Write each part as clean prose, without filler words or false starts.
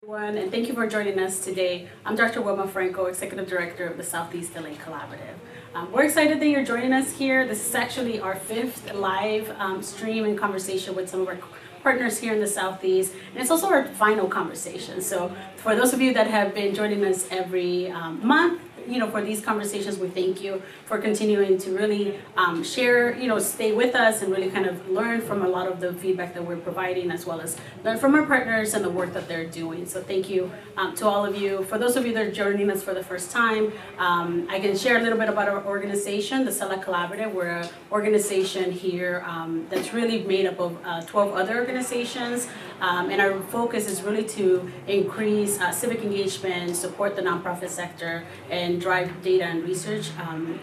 Everyone, and thank you for joining us today. I'm Dr. Wilma Franco, Executive Director of the Southeast LA Collaborative. We're excited that you're joining us here. This is actually our 5th live stream and conversation with some of our partners here in the Southeast, and it's also our final conversation. So for those of you that have been joining us every month, for these conversations, we thank you for continuing to really share, stay with us and really kind of learn from a lot of the feedback that we're providing, as well as learn from our partners and the work that they're doing. So thank you to all of you. For those of you that are joining us for the first time, I can share a little bit about our organization, the SELA Collaborative. We're an organization here that's really made up of 12 other organizations, and our focus is really to increase civic engagement, support the nonprofit sector, and drive data and research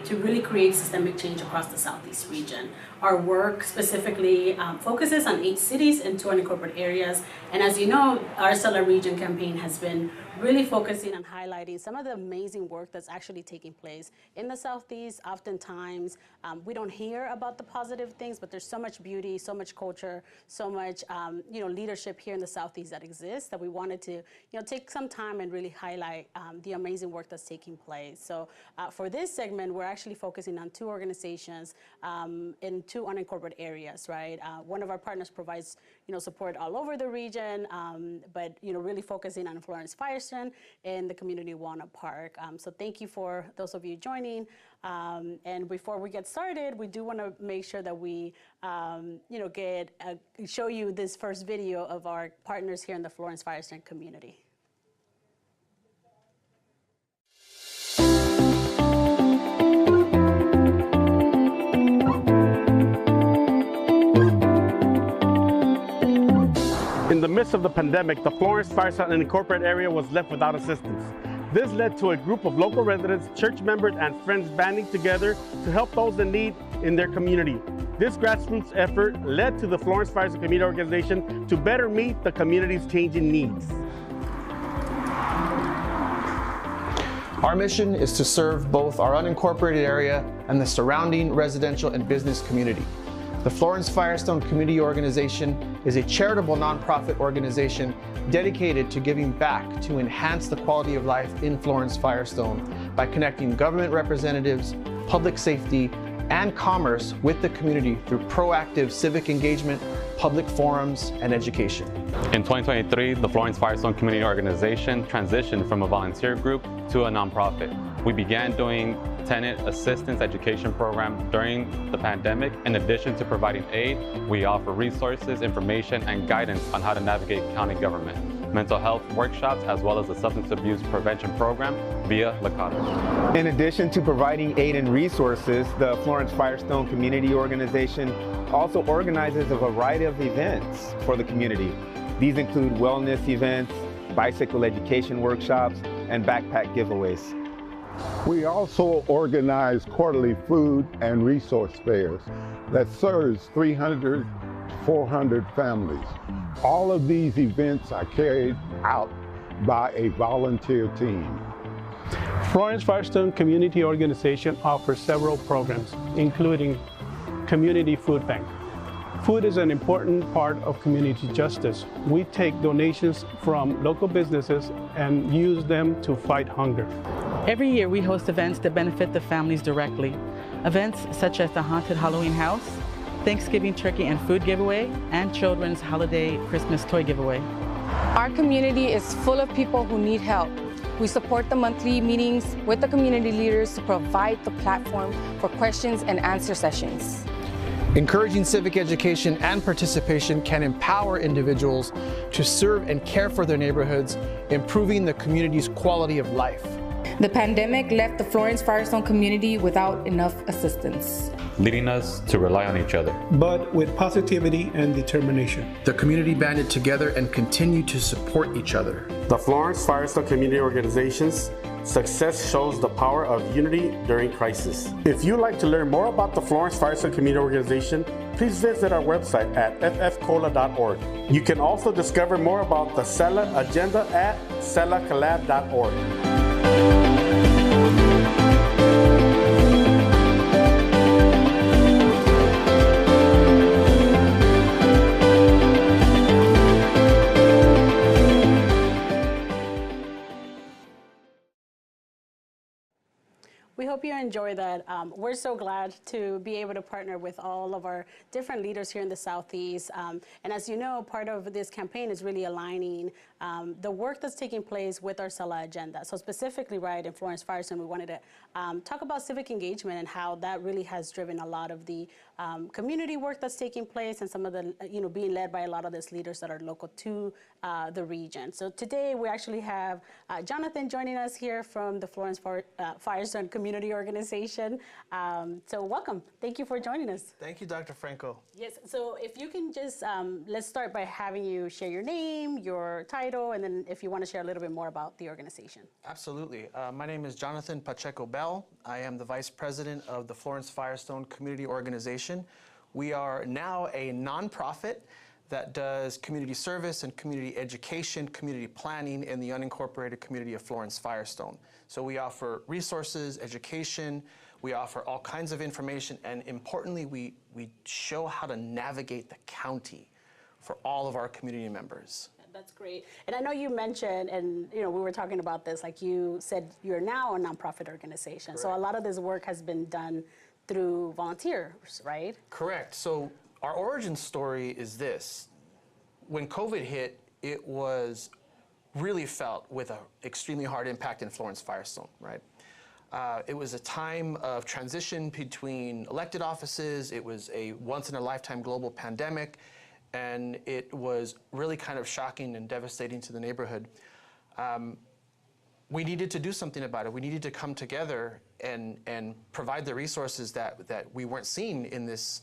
to really create systemic change across the Southeast region. Our work specifically focuses on 8 cities and 2 unincorporated areas. And as you know, our SELA Region campaign has been really focusing on highlighting some of the amazing work that's actually taking place in the Southeast. Oftentimes, we don't hear about the positive things, but there's so much beauty, so much culture, so much leadership here in the Southeast that exists, that we wanted to take some time and really highlight the amazing work that's taking place. So for this segment, we're actually focusing on 2 organizations in 2 unincorporated areas, right? One of our partners provides support all over the region, but really focusing on Florence, Firestone, and the community Walnut Park. So thank you for those of you joining. And before we get started, we do want to make sure that we show you this first video of our partners here in the Florence Firestone community. In the midst of the pandemic, the Florence Firestone unincorporated area was left without assistance. This led to a group of local residents, church members, and friends banding together to help those in need in their community. This grassroots effort led to the Florence Firestone Community Organization to better meet the community's changing needs. Our mission is to serve both our unincorporated area and the surrounding residential and business community. The Florence Firestone Community Organization is a charitable nonprofit organization dedicated to giving back to enhance the quality of life in Florence Firestone by connecting government representatives, public safety, and commerce with the community through proactive civic engagement, public forums, and education. In 2023, the Florence Firestone Community Organization transitioned from a volunteer group to a nonprofit. We began doing tenant assistance education program during the pandemic. In addition to providing aid, we offer resources, information, and guidance on how to navigate county government, mental health workshops, as well as the substance abuse prevention program via 𝐒𝐚𝐿A. In addition to providing aid and resources, the Florence Firestone Community Organization also organizes a variety of events for the community. These include wellness events, bicycle education workshops, and backpack giveaways. We also organize quarterly food and resource fairs that serves 300 to 400 families. All of these events are carried out by a volunteer team. Florence Firestone Community Organization offers several programs, including Community Food Bank. Food is an important part of community justice. We take donations from local businesses and use them to fight hunger. Every year we host events that benefit the families directly. Events such as the Haunted Halloween House, Thanksgiving Turkey and Food Giveaway, and Children's Holiday Christmas Toy Giveaway. Our community is full of people who need help. We support the monthly meetings with the community leaders to provide the platform for questions and answer sessions. Encouraging civic education and participation can empower individuals to serve and care for their neighborhoods, improving the community's quality of life. The pandemic left the Florence Firestone community without enough assistance, leading us to rely on each other. But with positivity and determination, the community banded together and continued to support each other. The Florence Firestone Community Organization's success shows the power of unity during crisis. If you'd like to learn more about the Florence Firestone Community Organization, please visit our website at ffcola.org. You can also discover more about the SELA agenda at selaccollab.org. enjoy that. We're so glad to be able to partner with all of our different leaders here in the Southeast. And as you know, part of this campaign is really aligning the work that's taking place with our SELA agenda. So specifically, right, in Florence Firestone, we wanted to talk about civic engagement and how that really has driven a lot of the community work that's taking place and some of the, being led by a lot of these leaders that are local to the region. So today we actually have Jonathan joining us here from the Florence Firestone Community Organization. So welcome. Thank you for joining us. Thank you, Dr. Franco. Yes, so if you can just, let's start by having you share your name, your title, and then if you want to share a little bit more about the organization. Absolutely. My name is Jonathan Pacheco-Bell. I am the Vice President of the Florence Firestone Community Organization. We are now a nonprofit that does community service and community education, community planning in the unincorporated community of Florence Firestone. So we offer resources, education, we offer all kinds of information, and importantly, we show how to navigate the county for all of our community members. That's great. And I know you mentioned, and we were talking about this, like you said, you're now a nonprofit organization. Correct. So a lot of this work has been done through volunteers, right? Correct. So our origin story is this. When COVID hit, it was really felt with an extremely hard impact in Florence Firestone, right? It was a time of transition between elected offices. It was a once-in-a-lifetime global pandemic, and it was really kind of shocking and devastating to the neighborhood. We needed to do something about it. We needed to come together and provide the resources that we weren't seeing in this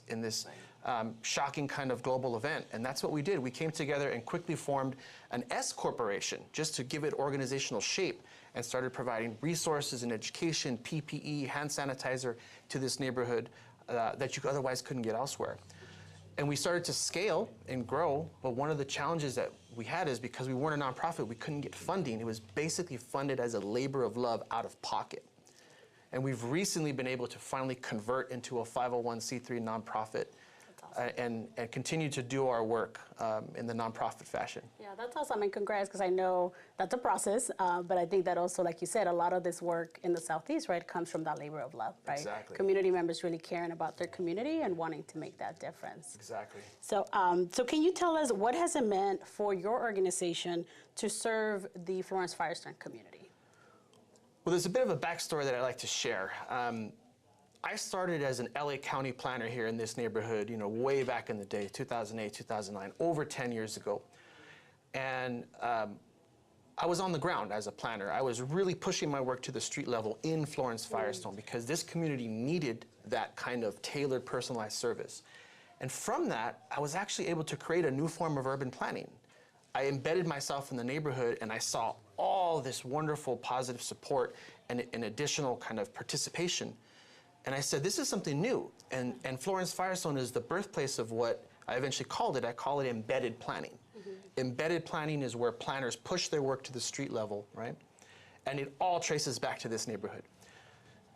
shocking kind of global event. And that's what we did. We came together and quickly formed an S corporation just to give it organizational shape and started providing resources and education, PPE, hand sanitizer to this neighborhood that you otherwise couldn't get elsewhere. And we started to scale and grow, but one of the challenges that we had is because we weren't a nonprofit, we couldn't get funding. It was basically funded as a labor of love out of pocket. And we've recently been able to finally convert into a 501c3 nonprofit. And continue to do our work in the nonprofit fashion. Yeah, that's awesome, and congrats, because I know that's a process, but I think that also, like you said, a lot of this work in the Southeast, right, comes from that labor of love, right? Exactly. Community members really caring about their community and wanting to make that difference. Exactly. So, so can you tell us what has it meant for your organization to serve the Florence Firestone community? Well, there's a bit of a backstory that I'd like to share. I started as an LA County planner here in this neighborhood, way back in the day, 2008, 2009, over 10 years ago. And I was on the ground as a planner. I was really pushing my work to the street level in Florence Firestone because this community needed that kind of tailored, personalized service. And from that, I was actually able to create a new form of urban planning. I embedded myself in the neighborhood and I saw all this wonderful positive support and additional kind of participation. And I said, this is something new. And Florence Firestone is the birthplace of what I eventually called it. I call it embedded planning. Mm-hmm. Embedded planning is where planners push their work to the street level, right? And it all traces back to this neighborhood.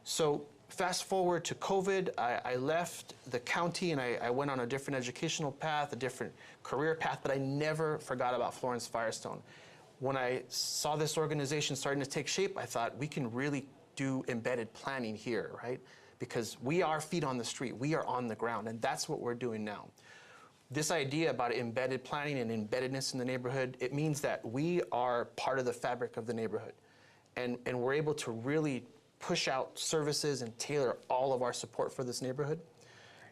So fast forward to COVID, I left the county and I went on a different educational path, a different career path, but I never forgot about Florence Firestone. When I saw this organization starting to take shape, I thought we can really do embedded planning here, right? Because we are feet on the street, we are on the ground, and that's what we're doing now. This idea about embedded planning and embeddedness in the neighborhood, it means that we are part of the fabric of the neighborhood. And we're able to really push out services and tailor all of our support for this neighborhood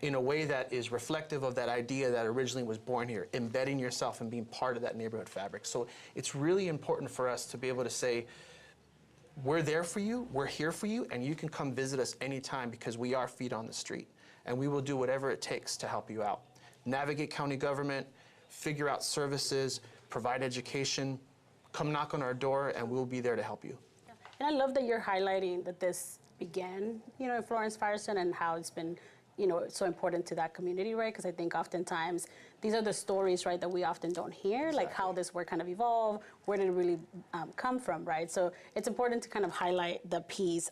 in a way that is reflective of that idea that originally was born here, embedding yourself and being part of that neighborhood fabric. So it's really important for us to be able to say, we're there for you, we're here for you, and you can come visit us anytime because we are feet on the street. And we will do whatever it takes to help you out. Navigate county government, figure out services, provide education, come knock on our door, and we'll be there to help you. Yeah. And I love that you're highlighting that this began, in Florence Firestone and how it's been so important to that community, right? Because I think oftentimes these are the stories, right, that we often don't hear, exactly. Like how this work kind of evolved, where did it really come from, right? So it's important to kind of highlight the piece.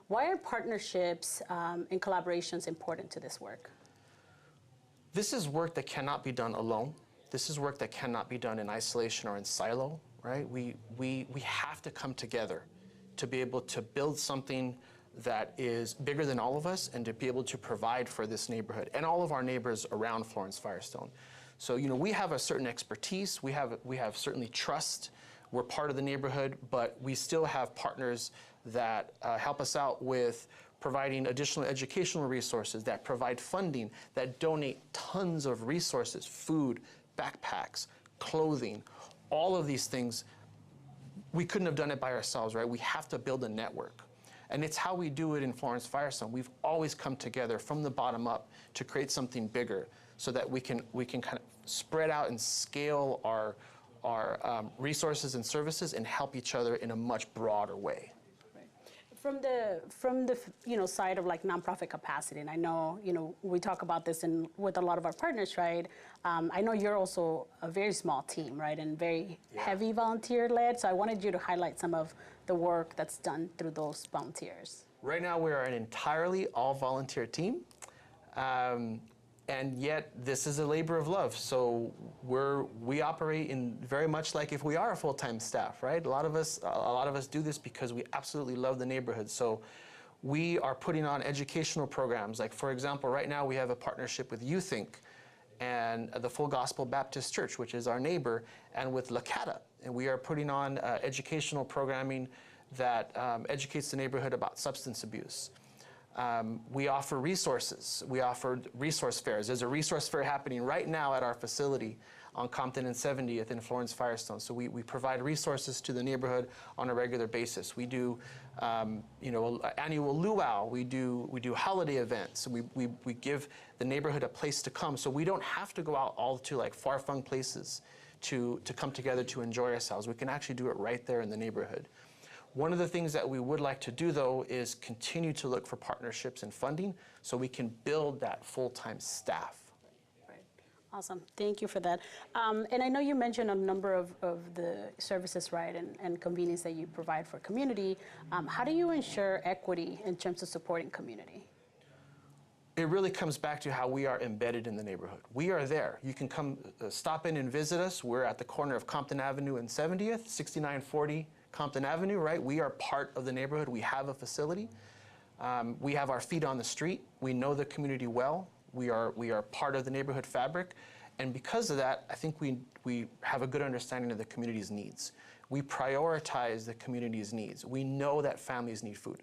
Why are partnerships and collaborations important to this work? This is work that cannot be done alone. This is work that cannot be done in isolation or in silo, right? We have to come together to be able to build something that is bigger than all of us, and to be able to provide for this neighborhood and all of our neighbors around Florence Firestone. So, you know, we have a certain expertise, we have certainly trust, we're part of the neighborhood, but we still have partners that help us out with providing additional educational resources, that provide funding, that donate tons of resources, food, backpacks, clothing, all of these things. We couldn't have done it by ourselves, right? We have to build a network. And it's how we do it in Florence Firestone. We've always come together from the bottom up to create something bigger so that we can kind of spread out and scale our resources and services and help each other in a much broader way. From the side of like nonprofit capacity, and I know we talk about this with a lot of our partners, right? I know you're also a very small team, right, and very heavy volunteer led. So I wanted you to highlight some of the work that's done through those volunteers. Right now we are an entirely all volunteer team, and yet this is a labor of love. So we operate in very much like if we are a full-time staff, right? A lot of us do this because we absolutely love the neighborhood. So we are putting on educational programs. Like, for example, right now we have a partnership with 𝐒𝐚𝐿 and the Full Gospel Baptist Church, which is our neighbor, and with 𝐒𝐚𝐿𝐴. And we are putting on educational programming that educates the neighborhood about substance abuse. We offer resources. We offer resource fairs. There's a resource fair happening right now at our facility on _Compton and 70th in Florence Firestone. So we provide resources to the neighborhood on a regular basis. We do, annual luau. We do holiday events. We give the neighborhood a place to come. So we don't have to go out all to like far-flung places to come together to enjoy ourselves. We can actually do it right there in the neighborhood. One of the things that we would like to do, though, is continue to look for partnerships and funding so we can build that full-time staff. Right. Awesome. Thank you for that. And I know you mentioned a number of the services, right, and convenience that you provide for community. How do you ensure equity in terms of supporting community? It really comes back to how we are embedded in the neighborhood. We are there. You can come stop in and visit us. We're at the corner of Compton Avenue and 70th, 6940 Compton Avenue, right? We are part of the neighborhood. We have a facility. We have our feet on the street. We know the community well. We are part of the neighborhood fabric. And because of that, I think we have a good understanding of the community's needs. We prioritize the community's needs. We know that families need food.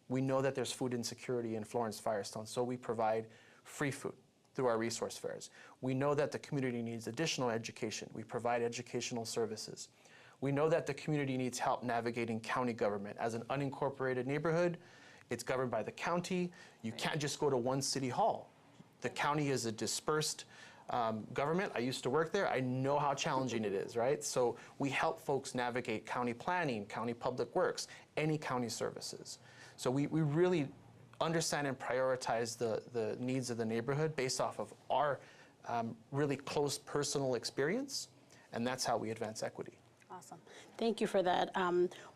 We know that there's food insecurity in Florence Firestone, so we provide free food through our resource fairs. We know that the community needs additional education. We provide educational services. We know that the community needs help navigating county government. As an unincorporated neighborhood, it's governed by the county. You can't just go to one city hall. The county is a dispersed government. I used to work there. I know how challenging it is, right? So we help folks navigate county planning, county public works, any county services. So we really understand and prioritize the needs of the neighborhood based off of our really close personal experience, and that's how we advance equity. Awesome. Thank you for that.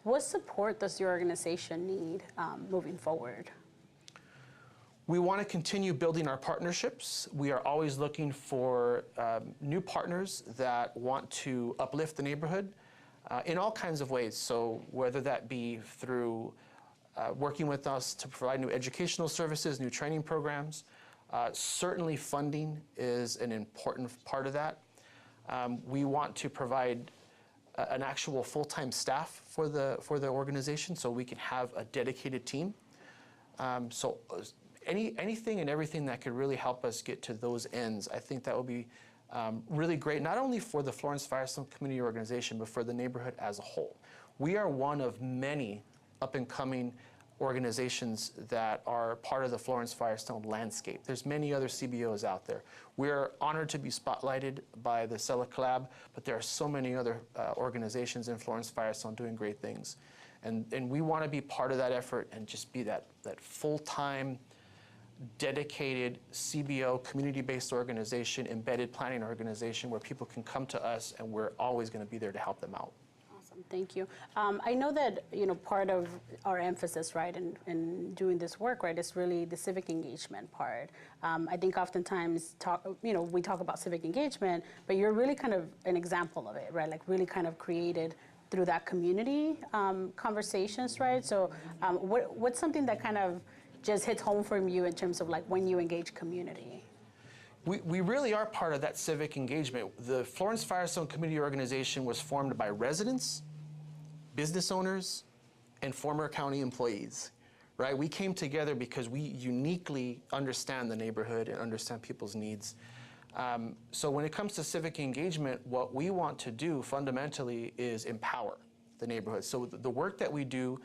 What support does your organization need moving forward? We want to continue building our partnerships. We are always looking for new partners that want to uplift the neighborhood in all kinds of ways. So whether that be through working with us to provide new educational services, new training programs, certainly funding is an important part of that. We want to provide an actual full-time staff for the organization so we can have a dedicated team. So anything and everything that could really help us get to those ends, I think that would be really great, not only for the Florence Firestone Community Organization, but for the neighborhood as a whole. We are one of many up-and-coming organizations that are part of the Florence Firestone landscape. There's many other CBOs out there. We're honored to be spotlighted by the SELA Collab, but there are so many other organizations in Florence Firestone doing great things. And we want to be part of that effort and just be that full-time, dedicated CBO, community-based organization, embedded planning organization where people can come to us and we're always going to be there to help them out. Awesome, thank you. I know that part of our emphasis, right, in doing this work, right, is really the civic engagement part. I think oftentimes we talk about civic engagement, but you're really kind of an example of it, right? Like really kind of created through that community conversations, right? So what's something that kind of just hits home from you in terms of like when you engage community? We really are part of that civic engagement. The Florence Firestone Community Organization was formed by residents, business owners, and former county employees, right? We came together because we uniquely understand the neighborhood and understand people's needs. So when it comes to civic engagement, what we want to do fundamentally is empower the neighborhood. So the work that we do,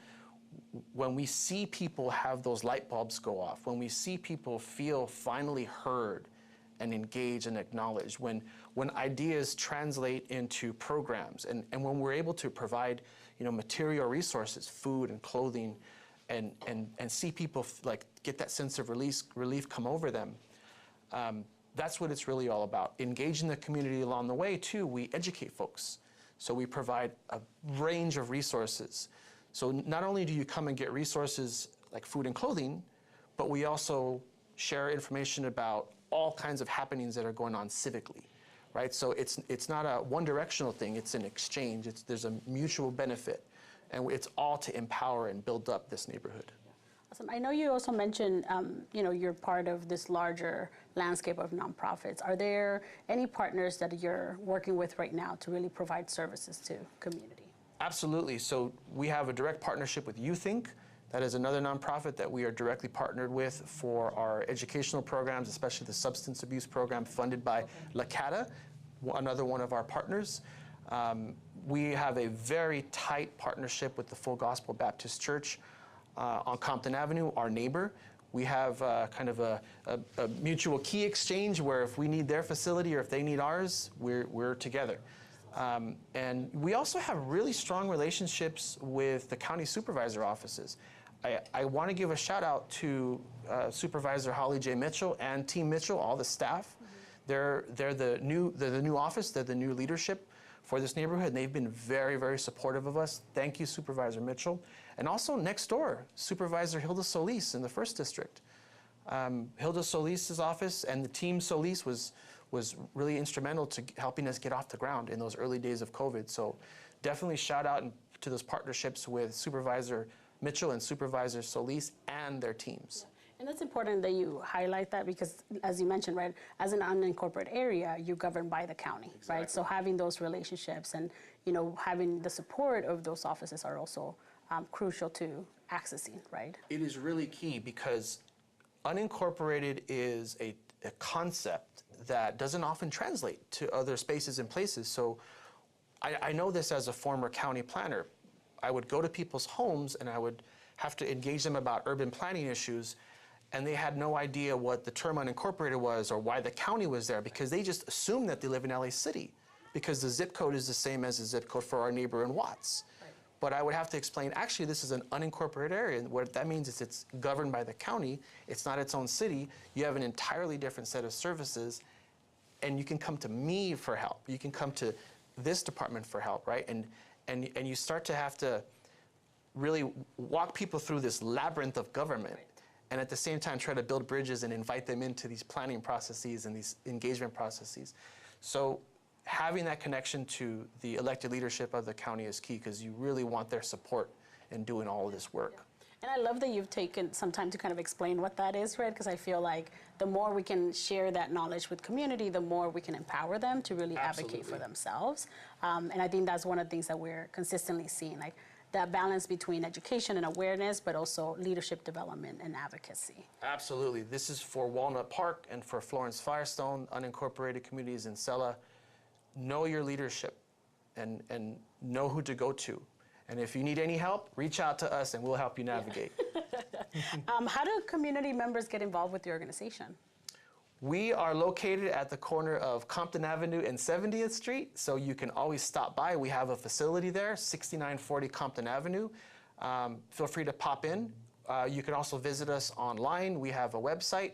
when we see people have those light bulbs go off, when we see people feel finally heard and engaged and acknowledged, when ideas translate into programs, and when we're able to provide, you know, material resources, food and clothing, and see people like get that sense of relief come over them, that's what it's really all about. Engaging the community along the way too, we educate folks. So we provide a range of resources. So not only do you come and get resources like food and clothing, but we also share information about all kinds of happenings that are going on civically, right? So it's not a one-directional thing, it's an exchange, there's a mutual benefit, and it's all to empower and build up this neighborhood. Awesome. I know you also mentioned, you know, you're part of this larger landscape of nonprofits. Are there any partners that you're working with right now to really provide services to community? Absolutely. So we have a direct partnership with 𝐒𝐚𝐿. That is another nonprofit that we are directly partnered with for our educational programs, especially the substance abuse program funded by 𝐒𝐿𝐼, another one of our partners. We have a very tight partnership with the Full Gospel Baptist Church on Compton Avenue, our neighbor. We have kind of a mutual key exchange where if we need their facility or if they need ours, we're together. And we also have really strong relationships with the county supervisor offices. I want to give a shout out to Supervisor Holly J. Mitchell and Team Mitchell, all the staff. Mm-hmm. They're the new office, they're the new leadership for this neighborhood, and they've been very, very supportive of us. Thank you, Supervisor Mitchell. And also next door, Supervisor Hilda Solis in the 1st District. Hilda Solis's office and the team Solis was really instrumental to helping us get off the ground in those early days of COVID. So definitely shout out to those partnerships with Supervisor Mitchell and Supervisor Solis and their teams. And that's important that you highlight that because, as you mentioned, right, as an unincorporated area, you're governed by the county, exactly. Right? So having those relationships and, you know, having the support of those offices are also crucial to accessing, right? It is really key because unincorporated is a concept that doesn't often translate to other spaces and places. So I know this as a former county planner. I would go to people's homes and I would have to engage them about urban planning issues, and they had no idea what the term unincorporated was or why the county was there because they just assumed that they live in LA City because the zip code is the same as the zip code for our neighbor in Watts. Right. But I would have to explain, actually, this is an unincorporated area. And what that means is it's governed by the county. It's not its own city. You have an entirely different set of services, and you can come to me for help. You can come to this department for help, right? And you start to have to really walk people through this labyrinth of government, right. And at the same time try to build bridges and invite them into these planning processes and these engagement processes. So having that connection to the elected leadership of the county is key because you really want their support in doing all of this work. Yeah. And I love that you've taken some time to kind of explain what that is, right? Because I feel like the more we can share that knowledge with community, the more we can empower them to really Absolutely. Advocate for themselves. And I think that's one of the things that we're consistently seeing, like that balance between education and awareness, but also leadership development and advocacy. Absolutely. This is for Walnut Park and for Florence Firestone, unincorporated communities in SELA. Know your leadership and know who to go to. And if you need any help, reach out to us and we'll help you navigate. Yeah. How do community members get involved with the organization? We are located at the corner of Compton Avenue and 70th Street, so you can always stop by. We have a facility there, 6940 Compton Avenue. Feel free to pop in. You can also visit us online. We have a website.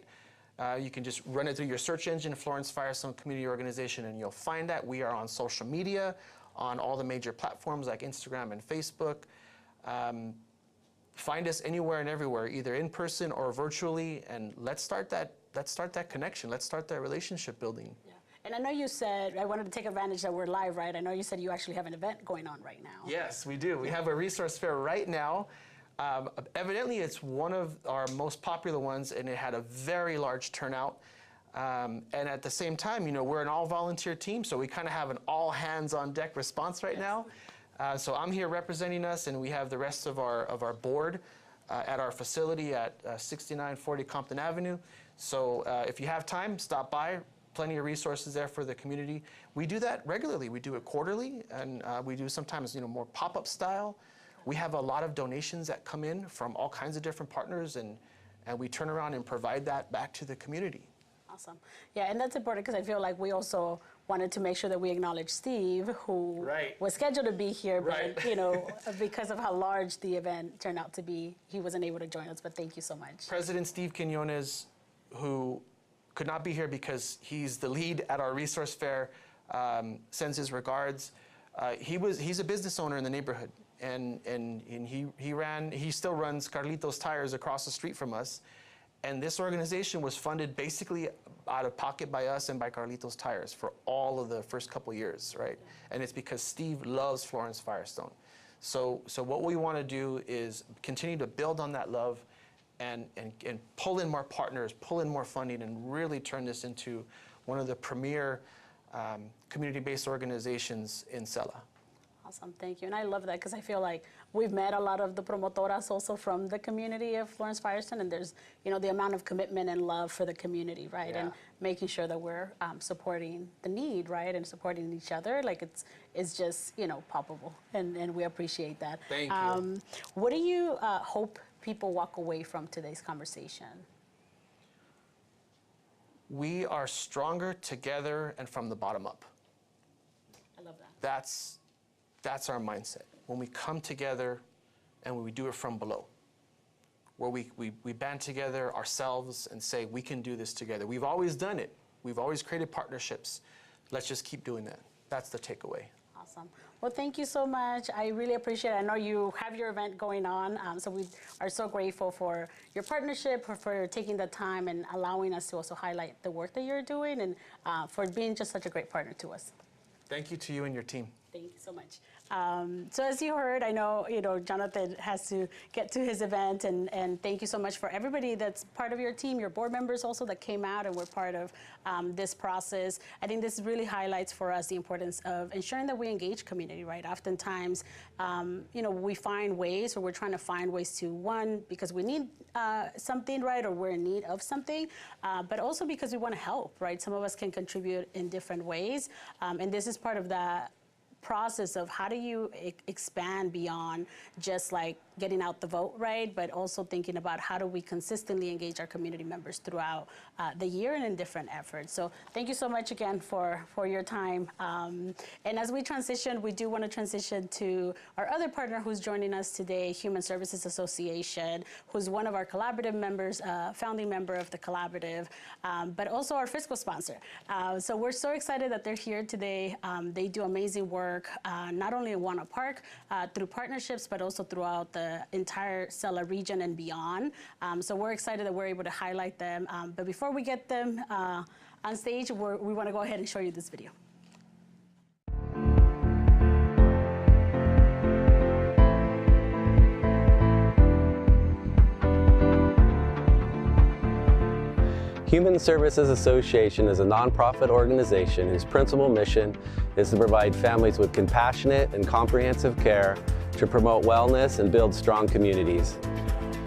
You can just run it through your search engine, Florence Firestone Community Organization, and you'll find that. We are on social media, on all the major platforms like Instagram and Facebook. Find us anywhere and everywhere, either in person or virtually, and let's start that connection. Let's start that relationship building. Yeah. And I know you said, I wanted to take advantage that we're live, right? I know you said you actually have an event going on right now. Yes, we do. We have a resource fair right now. Evidently, it's one of our most popular ones, and it had a very large turnout. And at the same time, you know, we're an all-volunteer team, so we kind of have an all-hands-on-deck response right now. So I'm here representing us, and we have the rest of our board at our facility at 6940 Compton Avenue. So if you have time, stop by. Plenty of resources there for the community. We do that regularly. We do it quarterly, and we do sometimes, you know, more pop-up style. We have a lot of donations that come in from all kinds of different partners, and we turn around and provide that back to the community. Awesome. Yeah, and that's important because I feel like we also wanted to make sure that we acknowledge Steve, who was scheduled to be here, but you know, because of how large the event turned out to be, he wasn't able to join us. But thank you so much. President Steve Quiñones, who could not be here because he's the lead at our resource fair, sends his regards. He's a business owner in the neighborhood, and he still runs Carlitos Tires across the street from us. And this organization was funded basically out of pocket by us and by Carlitos Tires for all of the first couple years, right? And it's because Steve loves Florence Firestone. So what we want to do is continue to build on that love and pull in more partners, pull in more funding, and really turn this into one of the premier community-based organizations in SELA. Awesome, thank you. And I love that because I feel like we've met a lot of the promotoras also from the community of Florence Firestone, and there's, you know, the amount of commitment and love for the community, right? And making sure that we're supporting the need, right? And supporting each other, like it's just, you know, palpable, and we appreciate that. Thank you. What do you hope people walk away from today's conversation? We are stronger together and from the bottom up. I love that. That's our mindset. When we come together and when we do it from below, where we band together ourselves and say, we can do this together. We've always done it. We've always created partnerships. Let's just keep doing that. That's the takeaway. Awesome. Well, thank you so much. I really appreciate it. I know you have your event going on, so we are so grateful for your partnership, for taking the time and allowing us to also highlight the work that you're doing, and for being just such a great partner to us. Thank you to you and your team. Thank you so much. So as you heard, I know, you know, Jonathan has to get to his event, and thank you so much for everybody that's part of your team, your board members also that came out and were part of this process. I think this really highlights for us the importance of ensuring that we engage community, right? Oftentimes, you know, we find ways, or we're trying to find ways to, one, because we need something, right, or we're in need of something, but also because we want to help, right? Some of us can contribute in different ways, and this is part of that process of how do you expand beyond just like getting out the vote, right? But also thinking about how do we consistently engage our community members throughout the year and in different efforts. So thank you so much again for your time. And as we transition, we do want to transition to our other partner who's joining us today, Human Services Association, who's one of our collaborative members, founding member of the collaborative, but also our fiscal sponsor. So we're so excited that they're here today. They do amazing work, not only in Walnut Park through partnerships, but also throughout the entire SELA region and beyond. So we're excited that we're able to highlight them. But before we get them on stage, we want to go ahead and show you this video. Human Services Association is a nonprofit organization whose principal mission is to provide families with compassionate and comprehensive care to promote wellness and build strong communities.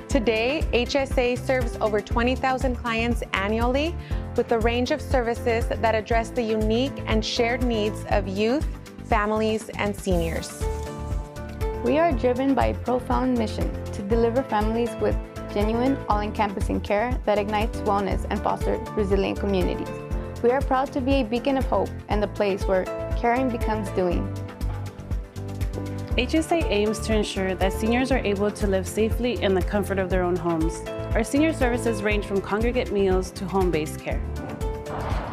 Today, HSA serves over 20,000 clients annually with a range of services that address the unique and shared needs of youth, families, and seniors. We are driven by a profound mission to deliver families with genuine, all-encompassing care that ignites wellness and fosters resilient communities. We are proud to be a beacon of hope and the place where caring becomes doing. HSA aims to ensure that seniors are able to live safely in the comfort of their own homes. Our senior services range from congregate meals to home-based care.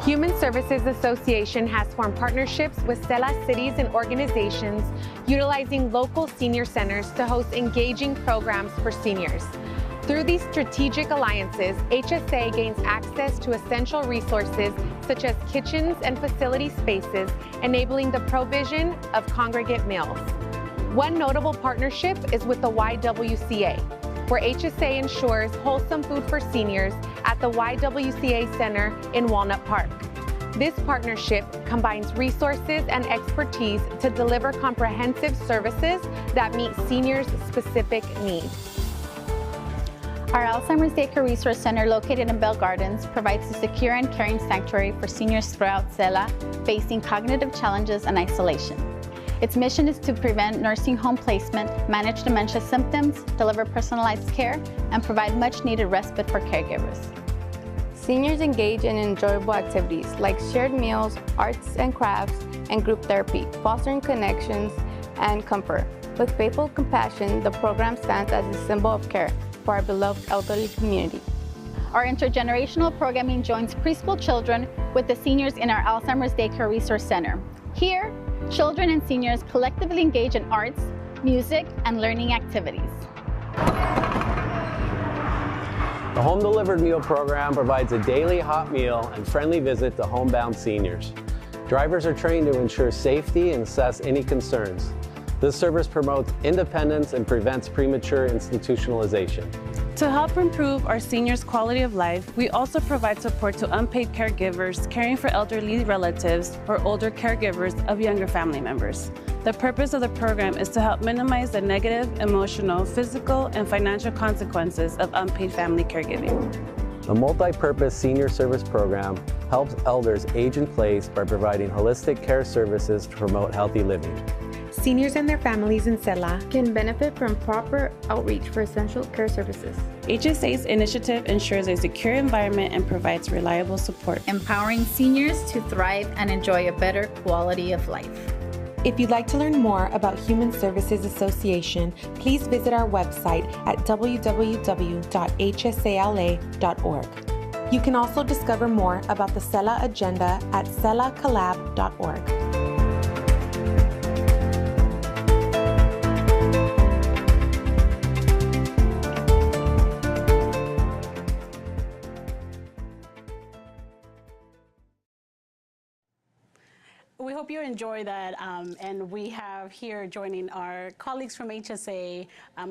Human Services Association has formed partnerships with SELA cities and organizations utilizing local senior centers to host engaging programs for seniors. Through these strategic alliances, HSA gains access to essential resources such as kitchens and facility spaces, enabling the provision of congregate meals. One notable partnership is with the YWCA, where HSA ensures wholesome food for seniors at the YWCA Center in Walnut Park. This partnership combines resources and expertise to deliver comprehensive services that meet seniors' specific needs. Our Alzheimer's Daycare Resource Center, located in Bell Gardens, provides a secure and caring sanctuary for seniors throughout SELA facing cognitive challenges and isolation. Its mission is to prevent nursing home placement, manage dementia symptoms, deliver personalized care, and provide much-needed respite for caregivers. Seniors engage in enjoyable activities like shared meals, arts and crafts, and group therapy, fostering connections and comfort. With faithful compassion, the program stands as a symbol of care for our beloved elderly community. Our intergenerational programming joins preschool children with the seniors in our Alzheimer's Daycare Resource Center. Here, children and seniors collectively engage in arts, music, and learning activities. The Home Delivered Meal Program provides a daily hot meal and friendly visit to homebound seniors. Drivers are trained to ensure safety and assess any concerns. This service promotes independence and prevents premature institutionalization. To help improve our seniors' quality of life, we also provide support to unpaid caregivers caring for elderly relatives or older caregivers of younger family members. The purpose of the program is to help minimize the negative, emotional, physical, and financial consequences of unpaid family caregiving. The multi-purpose senior service program helps elders age in place by providing holistic care services to promote healthy living. Seniors and their families in SELA can benefit from proper outreach for essential care services. HSA's initiative ensures a secure environment and provides reliable support, empowering seniors to thrive and enjoy a better quality of life. If you'd like to learn more about Human Services Association, please visit our website at www.hsala.org. You can also discover more about the SELA agenda at 𝐶ELAcollab.org. We hope you enjoy that, and we have here joining our colleagues from HSA,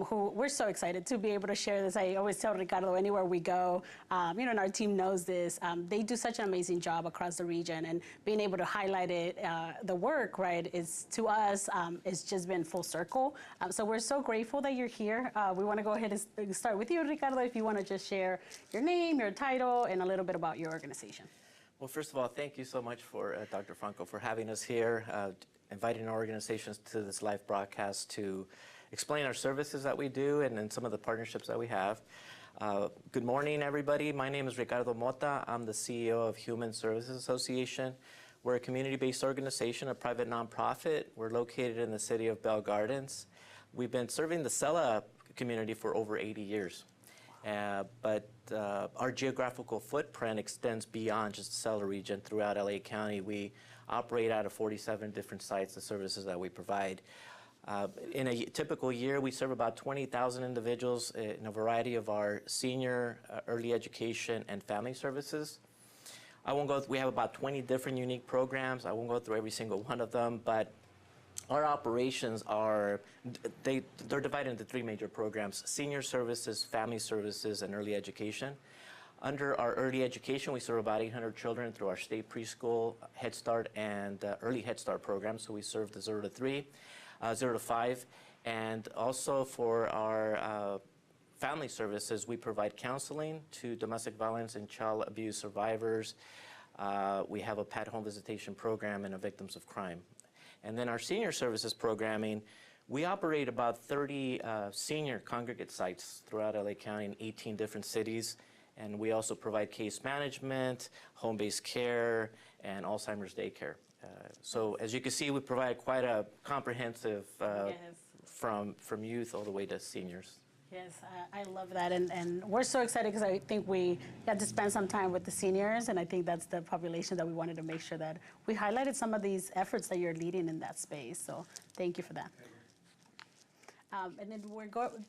who we're so excited to be able to share this. I always tell Ricardo, anywhere we go, and our team knows this, they do such an amazing job across the region, and being able to highlight it, the work, right, is to us, it's just been full circle. So we're so grateful that you're here. We want to go ahead and start with you, Ricardo, if you want to just share your name, your title, and a little bit about your organization. Well, first of all, thank you so much for Dr. Franco for having us here, inviting our organizations to this live broadcast to explain our services that we do and some of the partnerships that we have. Good morning, everybody. My name is Ricardo Mota. I'm the CEO of Human Services Association. We're a community-based organization, a private nonprofit. We're located in the city of Bell Gardens. We've been serving the SELA community for over 80 years. But our geographical footprint extends beyond just the SELA region throughout LA County. We operate out of 47 different sites, the services that we provide. In a typical year, we serve about 20,000 individuals in a variety of our senior, early education, and family services. We have about 20 different unique programs. I won't go through every single one of them, but our operations are, they're divided into three major programs: senior services, family services, and early education. Under our early education, we serve about 800 children through our state preschool, Head Start, and early Head Start program. So we serve the 0 to 3, 0 to 5. And also for our family services, we provide counseling to domestic violence and child abuse survivors. We have a pet home visitation program and a victims of crime. And then our senior services programming, we operate about 30 senior congregate sites throughout LA County in 18 different cities. And we also provide case management, home-based care, and Alzheimer's daycare. So as you can see, we provide quite a comprehensive from youth all the way to seniors. Yes, I love that, and we're so excited because I think we got to spend some time with the seniors, and I think that's the population that we wanted to make sure that we highlighted some of these efforts that you're leading in that space, so thank you for that. And then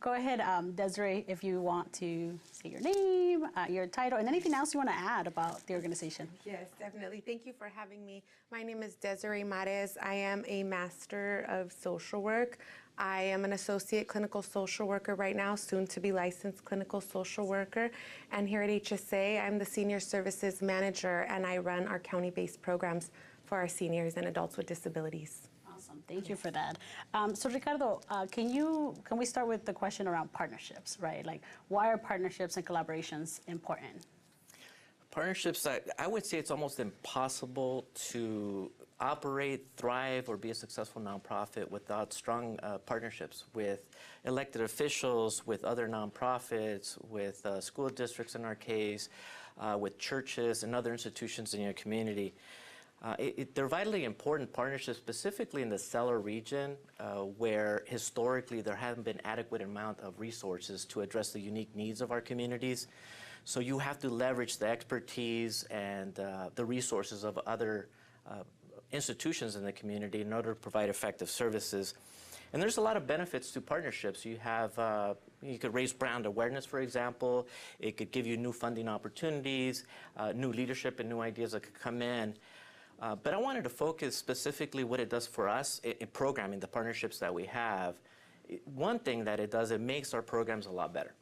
go ahead, Desiree, if you want to say your name, your title, and anything else you want to add about the organization. Yes, definitely. Thank you for having me. My name is Desiree Mares. I am a Master of Social Work. I am an Associate Clinical Social Worker right now, soon to be licensed Clinical Social Worker. And here at HSA, I'm the Senior Services Manager, and I run our county-based programs for our seniors and adults with disabilities. Awesome, thank you for that. So Ricardo, can we start with the question around partnerships, right? Like, why are partnerships and collaborations important? Partnerships, I would say it's almost impossible to operate, thrive, or be a successful nonprofit without strong partnerships with elected officials, with other nonprofits, with school districts in our case, with churches and other institutions in your community. They're vitally important partnerships, specifically in the SELA region, where historically there haven't been adequate amount of resources to address the unique needs of our communities. So you have to leverage the expertise and the resources of other institutions in the community in order to provide effective services. And there's a lot of benefits to partnerships. You have, you could raise brand awareness, for example. It could give you new funding opportunities, new leadership and new ideas that could come in. But I wanted to focus specifically what it does for us in programming, the partnerships that we have. One thing that it does, it makes our programs a lot better.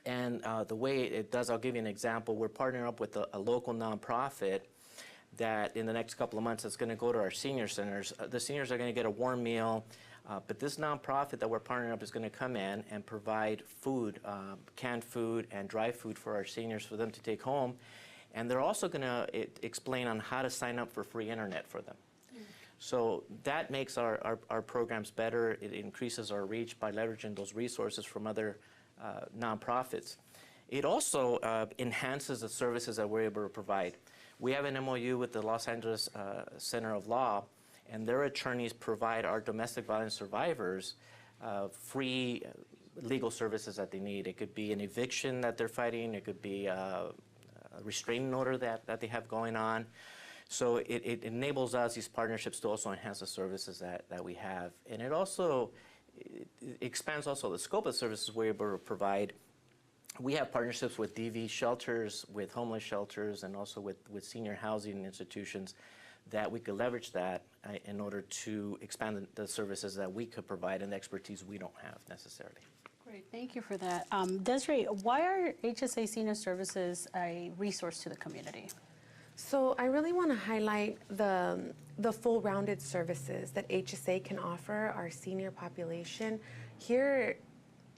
And the way it does, I'll give you an example. We're partnering up with a local nonprofit that in the next couple of months is going to go to our senior centers. The seniors are going to get a warm meal, but this nonprofit that we're partnering up is going to come in and provide food, canned food and dry food for our seniors for them to take home. And they're also going to explain on how to sign up for free internet for them. So that makes our programs better. It increases our reach by leveraging those resources from other nonprofits. It also enhances the services that we're able to provide. We have an MOU with the Los Angeles Center of Law, and their attorneys provide our domestic violence survivors free legal services that they need. It could be an eviction that they're fighting. It could be a restraining order that they have going on. So it enables us, these partnerships, to also enhance the services that we have. And it also expands also the scope of services we're able to provide. We have partnerships with DV shelters, with homeless shelters, and also with senior housing institutions that we could leverage that in order to expand the services that we could provide and the expertise we don't have necessarily. Great, thank you for that. Desiree, why are HSA Senior Services a resource to the community? So I really want to highlight the full-rounded services that HSA can offer our senior population. Here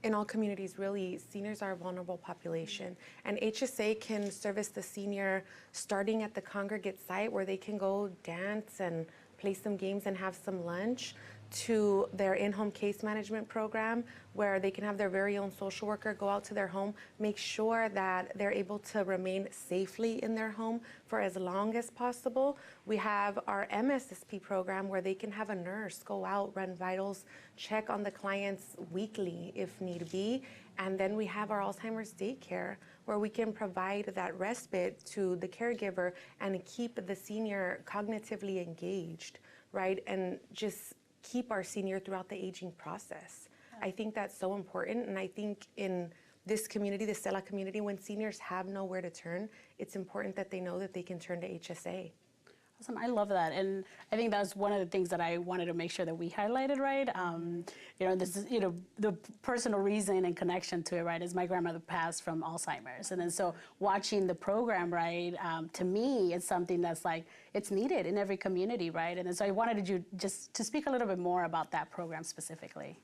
in all communities, really, seniors are a vulnerable population, and HSA can service the senior starting at the congregate site where they can go dance and play some games and have some lunch, to their in-home case management program where they can have their very own social worker go out to their home, make sure that they're able to remain safely in their home for as long as possible. We have our MSSP program where they can have a nurse go out, run vitals, check on the clients weekly if need be. And then we have our Alzheimer's daycare where we can provide that respite to the caregiver and keep the senior cognitively engaged, right? And just keep our senior throughout the aging process. I think that's so important, and I think in this community, the SELA community, when seniors have nowhere to turn, it's important that they know that they can turn to HSA. Awesome, I love that, and I think that's one of the things that I wanted to make sure that we highlighted, right? You know, this is, you know, the personal reason and connection to it, right, is my grandmother passed from Alzheimer's, and then so watching the program, right, to me, it's something that's like, it's needed in every community, right? And then so I wanted you just to speak a little bit more about that program specifically.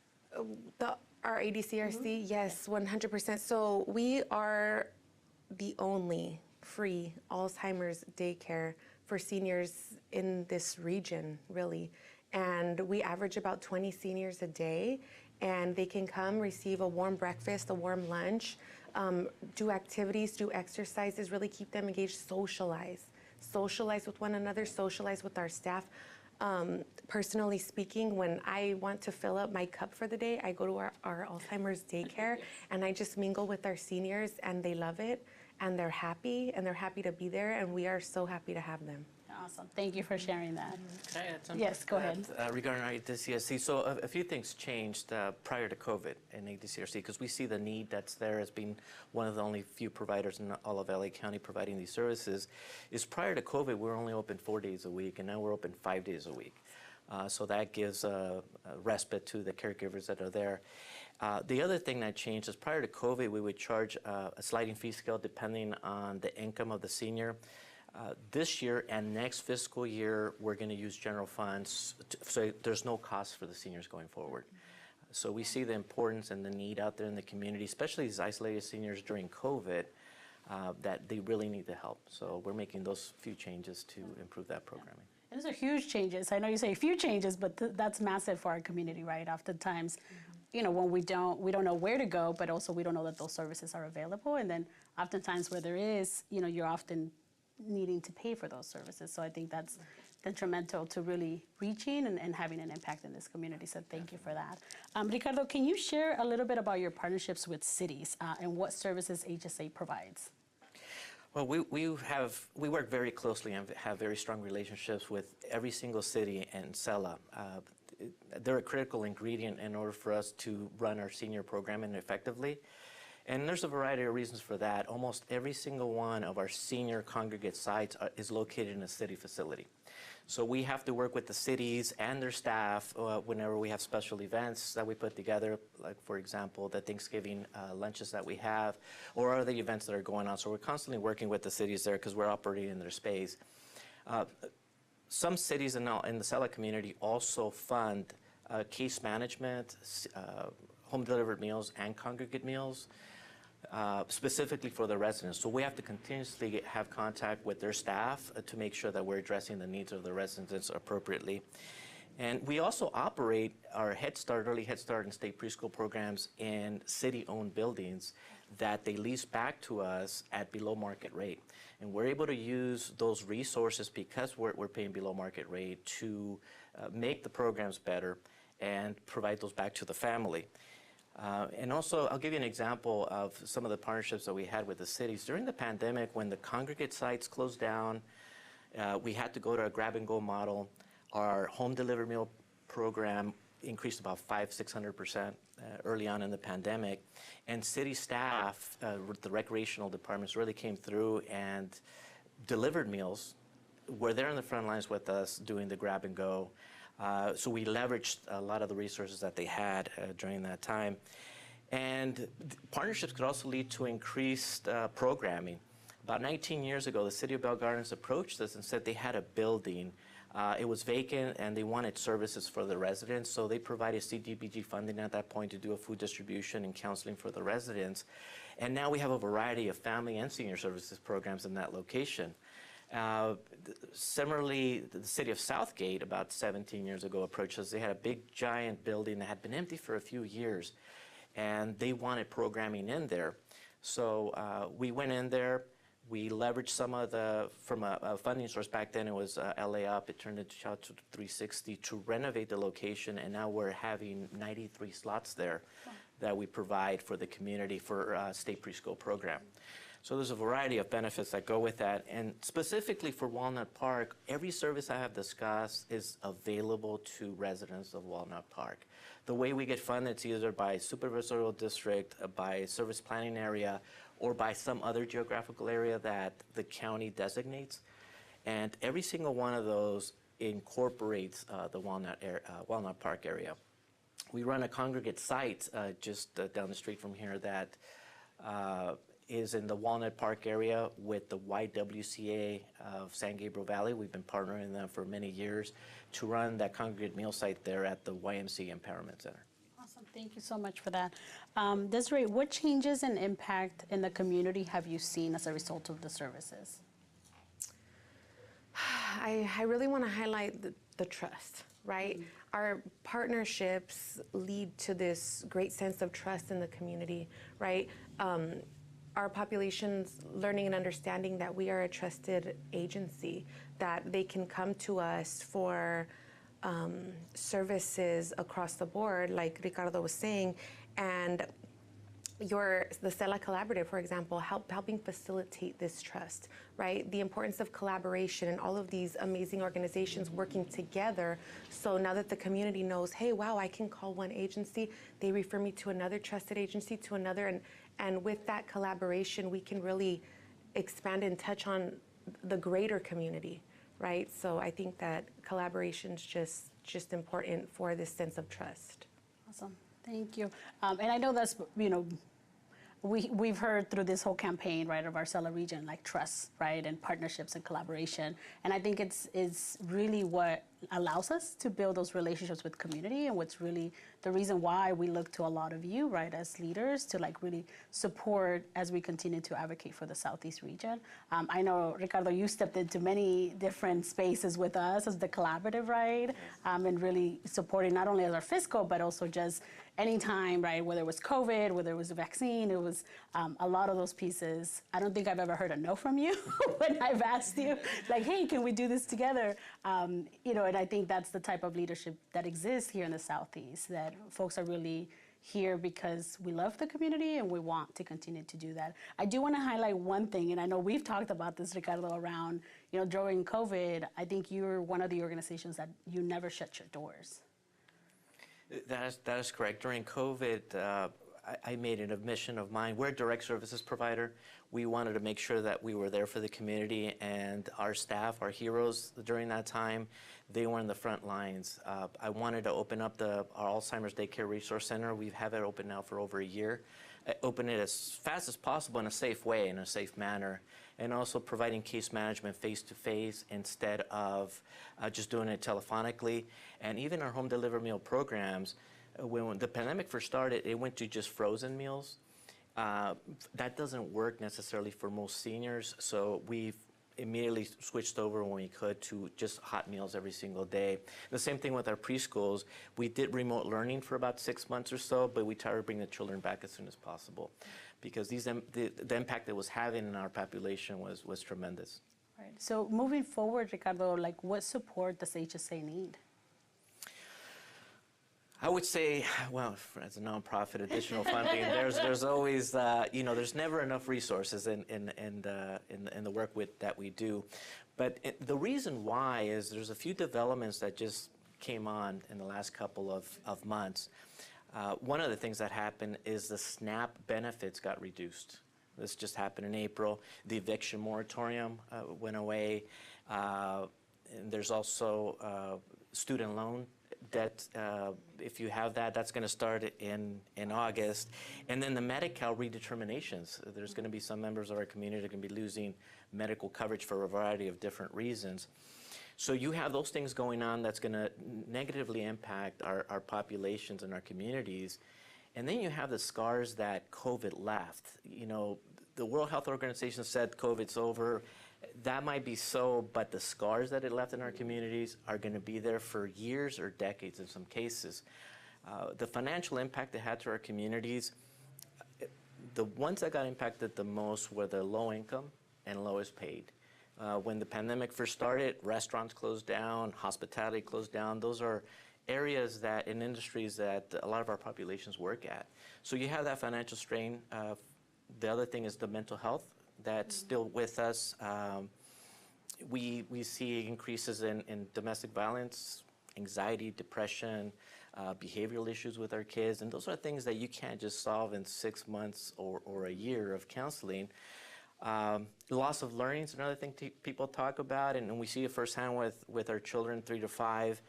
Our ADCRC, yes, 100%. So we are the only free Alzheimer's daycare for seniors in this region, really. And we average about 20 seniors a day, and they can come receive a warm breakfast, a warm lunch, do activities, do exercises, really keep them engaged, socialize with one another, socialize with our staff. Personally speaking, when I want to fill up my cup for the day, I go to our Alzheimer's daycare, and I just mingle with our seniors, and they love it. And they're happy to be there, and we are so happy to have them. Awesome. Thank you for sharing that. Can I add something? Yes, go ahead. Regarding our ADCRC, so a few things changed prior to COVID in ADCRC, because we see the need that's there as being one of the only few providers in all of LA County providing these services. Is prior to COVID, we were only open 4 days a week, and now we're open 5 days a week. So that gives a respite to the caregivers that are there. The other thing that changed is prior to COVID, we would charge a sliding fee scale depending on the income of the senior. This year and next fiscal year, we're going to use general funds, so there's no cost for the seniors going forward. So we see the importance and the need out there in the community, especially these isolated seniors during COVID, that they really need the help. So we're making those few changes to improve that programming. And those are huge changes. I know you say a few changes, but that's massive for our community, right? Oftentimes, you know, when we don't know where to go, but also we don't know that those services are available. And then oftentimes where there is, you know, you're often needing to pay for those services. So I think that's detrimental to really reaching and having an impact in this community. So thank you for that. Ricardo, can you share a little bit about your partnerships with cities and what services HSA provides? Well, we work very closely and have very strong relationships with every single city and SELA. They're a critical ingredient in order for us to run our senior programming effectively. And there's a variety of reasons for that. Almost every single one of our senior congregate sites is located in a city facility. So we have to work with the cities and their staff whenever we have special events that we put together, like, for example, the Thanksgiving lunches that we have, or other events that are going on. So we're constantly working with the cities there because we're operating in their space. Some cities in the SELA community also fund case management, home-delivered meals, and congregate meals. Specifically for the residents. So we have to continuously have contact with their staff to make sure that we're addressing the needs of the residents appropriately. And we also operate our Head Start, Early Head Start, and state preschool programs in city-owned buildings that they lease back to us at below market rate. And we're able to use those resources because we're paying below market rate to make the programs better and provide those back to the family. And also, I'll give you an example of some of the partnerships that we had with the cities. During the pandemic, when the congregate sites closed down, we had to go to a grab-and-go model. Our home-delivered meal program increased about 500–600% early on in the pandemic. And city staff, the recreational departments, really came through and delivered meals. Were there on the front lines with us doing the grab-and-go. So we leveraged a lot of the resources that they had during that time. And partnerships could also lead to increased programming. About 19 years ago, the city of Bell Gardens approached us and said they had a building. It was vacant and they wanted services for the residents. So they provided CDBG funding at that point to do a food distribution and counseling for the residents. And now we have a variety of family and senior services programs in that location. Similarly, the city of Southgate about 17 years ago approached us. They had a big giant building that had been empty for a few years, and they wanted programming in there. So we went in there. We leveraged some of from a funding source back then, it was LA Up. It turned into Child 360 to renovate the location, and now we're having 93 slots there that we provide for the community for state preschool program. So there's a variety of benefits that go with that. And specifically for Walnut Park, every service I have discussed is available to residents of Walnut Park. The way we get funded is either by supervisorial district, by service planning area, or by some other geographical area that the county designates. And every single one of those incorporates the Walnut Park area. We run a congregate site just down the street from here that is in the Walnut Park area with the YWCA of San Gabriel Valley. We've been partnering with them for many years to run that congregate meal site there at the YMCA Empowerment Center. Awesome, thank you so much for that. Desiree, what changes and impact in the community have you seen as a result of the services? I really want to highlight the trust, right? Mm-hmm. Our partnerships lead to this great sense of trust in the community, right? Our population's learning and understanding that we are a trusted agency, that they can come to us for services across the board, like Ricardo was saying, and the SELA Collaborative, for example, helping facilitate this trust, right? The importance of collaboration and all of these amazing organizations working together. So now that the community knows, hey, wow, I can call one agency, they refer me to another trusted agency, to another, and with that collaboration, we can really expand and touch on the greater community, right? So I think that collaboration is just important for this sense of trust. Awesome. Thank you. And I know that's, we've heard through this whole campaign, right, of our SELA region, like trust, right, and partnerships and collaboration. And I think it's really what allows us to build those relationships with community, and what's really the reason why we look to a lot of you, right, as leaders to like really support as we continue to advocate for the Southeast region. I know, Ricardo, you stepped into many different spaces with us as the collaborative, right, and really supporting not only as our fiscal, but also just anytime, right, whether it was COVID, whether it was a vaccine, it was a lot of those pieces. I don't think I've ever heard a no from you when I've asked you, like, hey, can we do this together? And I think that's the type of leadership that exists here in the Southeast, that folks are really here because we love the community and we want to continue to do that. I do want to highlight one thing, and I know we've talked about this, Ricardo, around, during COVID, I think you're one of the organizations that you never shut your doors. That is correct. During COVID, I made it a mission of mine. We're a direct services provider. We wanted to make sure that we were there for the community, and our staff, our heroes during that time, they were in the front lines. I wanted to open up our Alzheimer's Daycare Resource Center. We have it open now for over a year. Open it as fast as possible in a safe way, in a safe manner, and also providing case management face-to-face instead of just doing it telephonically. And even our home delivered meal programs, when the pandemic first started, it went to just frozen meals. That doesn't work necessarily for most seniors, so we've immediately switched over when we could to just hot meals every single day. The same thing with our preschools. We did remote learning for about 6 months or so, but we tried to bring the children back as soon as possible because the impact it was having in our population was tremendous. Right. So moving forward, Ricardo, like what support does HSA need? I would say, well, as a nonprofit, additional funding. There's always, there's never enough resources in the work that we do. But the reason why is there's a few developments that just came on in the last couple of months. One of the things that happened is the SNAP benefits got reduced. This just happened in April. The eviction moratorium went away. And there's also student loan debt. If you have that, that's going to start in August. And then the Medi-Cal redeterminations. There's going to be some members of our community that are going to be losing medical coverage for a variety of different reasons. So you have those things going on that's going to negatively impact our populations and our communities. And then you have the scars that COVID left. The World Health Organization said COVID's over. That might be so, but the scars that it left in our communities are going to be there for years or decades in some cases. The financial impact it had to our communities, the ones that got impacted the most were the low income and lowest paid. When the pandemic first started, restaurants closed down, hospitality closed down. Those are areas that in industries that a lot of our populations work at. So you have that financial strain. The other thing is the mental health. That's still with us. We see increases in domestic violence, anxiety, depression, behavioral issues with our kids, and those are things that you can't just solve in 6 months or a year of counseling. Loss of learning is another thing people talk about, and we see it firsthand with our children 3 to 5.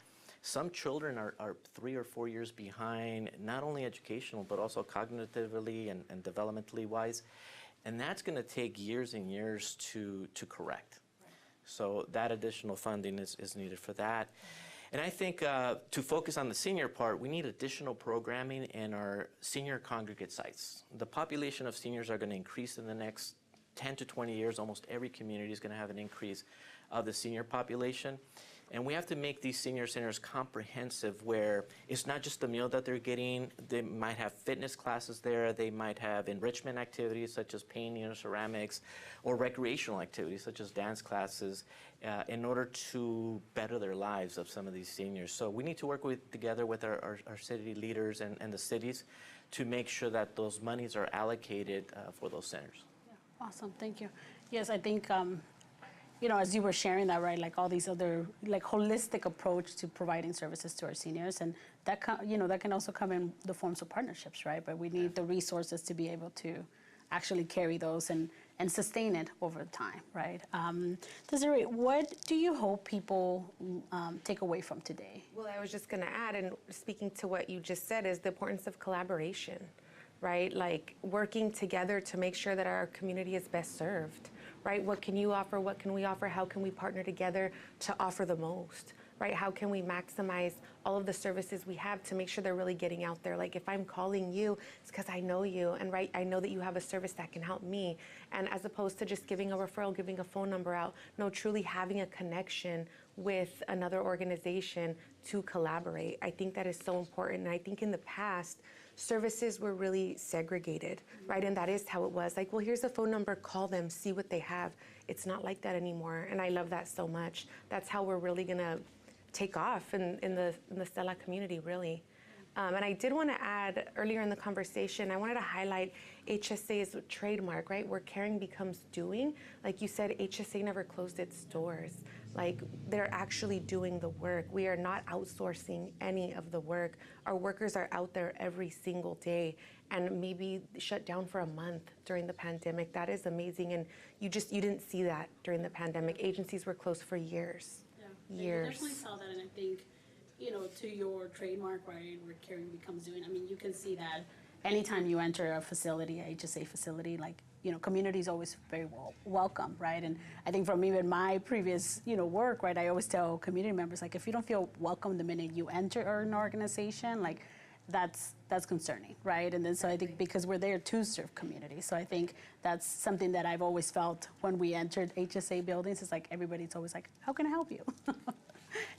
Some children are 3 or 4 years behind, not only educational, but also cognitively and developmentally wise. And that's going to take years and years to correct. Right. So that additional funding is needed for that. And I think to focus on the senior part, we need additional programming in our senior congregate sites. The population of seniors are going to increase in the next 10 to 20 years. Almost every community is going to have an increase of the senior population. And we have to make these senior centers comprehensive where it's not just the meal that they're getting. They might have fitness classes there. They might have enrichment activities such as painting or ceramics, or recreational activities such as dance classes in order to better their lives of some of these seniors. So we need to work together with our city leaders and the cities to make sure that those monies are allocated for those centers. Yeah. Awesome, thank you. Yes, I think, you know, as you were sharing that, right, like all these other, like holistic approach to providing services to our seniors, and that, you know, that can also come in the forms of partnerships, right? But we need the resources to be able to actually carry those and sustain it over time, right? Desiree, what do you hope people take away from today? Well, I was just going to add, and speaking to what you just said, is the importance of collaboration, right? Like working together to make sure that our community is best served, right? What can you offer? What can we offer? How can we partner together to offer the most, right? How can we maximize all of the services we have to make sure they're really getting out there? Like if I'm calling you, it's because I know you, and right, I know that you have a service that can help me. And as opposed to just giving a referral, giving a phone number out, no, truly having a connection with another organization to collaborate. I think that is so important. And I think in the past, services were really segregated, right? And that is how it was. Like, well, here's a phone number, call them, see what they have. It's not like that anymore. And I love that so much. That's how we're really gonna take off in the SELA community, really. And I did want to add, earlier in the conversation, I wanted to highlight HSA's trademark, right? Where caring becomes doing. Like you said, HSA never closed its doors. Like, they're actually doing the work. We are not outsourcing any of the work. Our workers are out there every single day, and maybe shut down for a month during the pandemic. That is amazing, and you didn't see that during the pandemic. Agencies were closed for years. Years. I definitely saw that, and I think, you know, to your trademark, right, where caring becomes doing, I mean, you can see that anytime you enter a facility, a HSA facility, like, you know, community is always very welcome, right? And I think from even my previous, you know, work, right, I always tell community members, like, if you don't feel welcome the minute you enter an organization, like, that's concerning, right? And then so I think because we're there to serve community, so I think that's something that I've always felt when we entered HSA buildings. It's like everybody's always like, how can I help you?